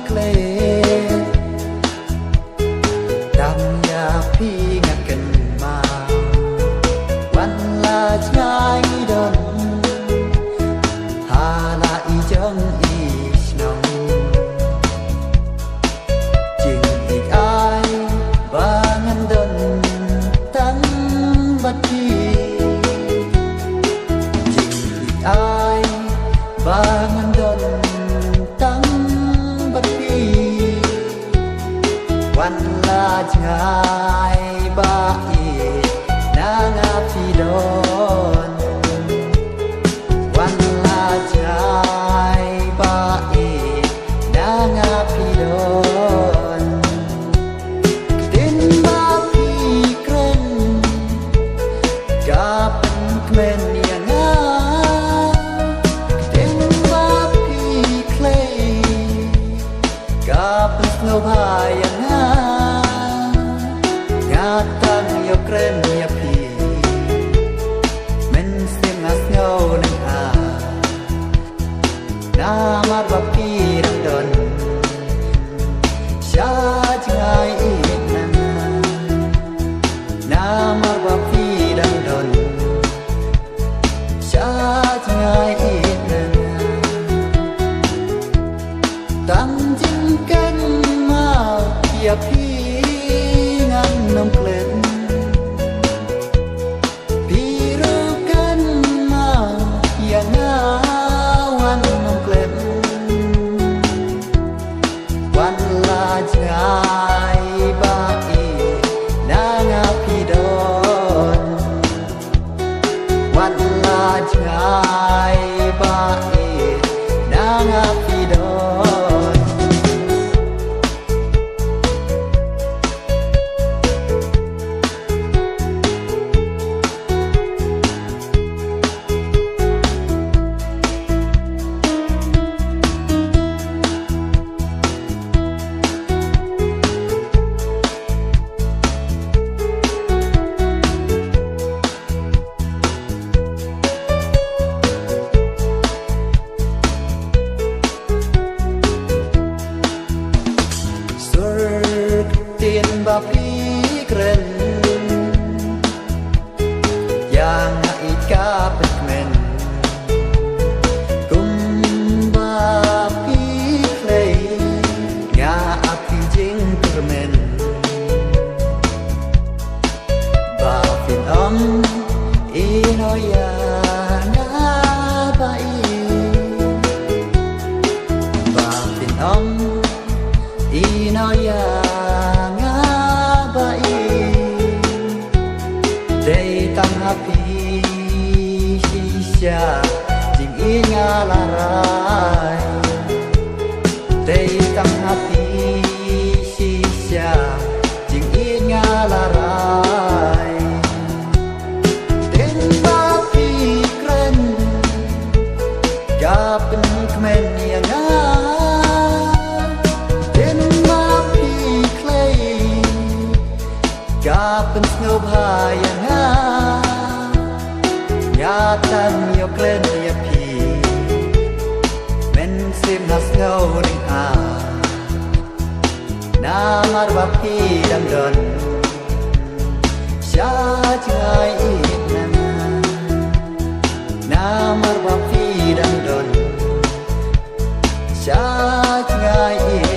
เคลดำยาพี่งักกันมาวันลาชายดนหาลาอีจังอีชนองจึงอีกอายบางันดนตั้งบัดพี่จึงอีกอายบางันดนตั้งบัดพี่วันลาชายบาอีนางาพี่ดนวันลาชายบาอีนางาพี่ดนตินบาพี่เกรนกาเป็นเกมนยังงาตินบาพี่เคลกาเป็นสโนบายังงางาตังยกเกรนยาพี่men sim as no nang ha na mar ba pi rang don sha jai ik nan na mar ba pi rang don sha jai ik nan tang jin kan mau ya pi ngan nom klenวันลาชายบาอีนางาพี่ดนวันลาชายบาอีนางาพี่ดนba pi kren yang ika petmen kum ba pi klei nga api jing kermen ba fin inoya nga ba fin inoya tăng happy shisha jing inga larai day tăng happy shisha jing inga larai ten ba pi kren gapen kmen yang nga ten ba pi clay gapen snow yang nga tan yo klen ya pi men sim nas no ning ha na mar ba pi dang don sha jai ik nan na mar ba pi dang don sha jai ik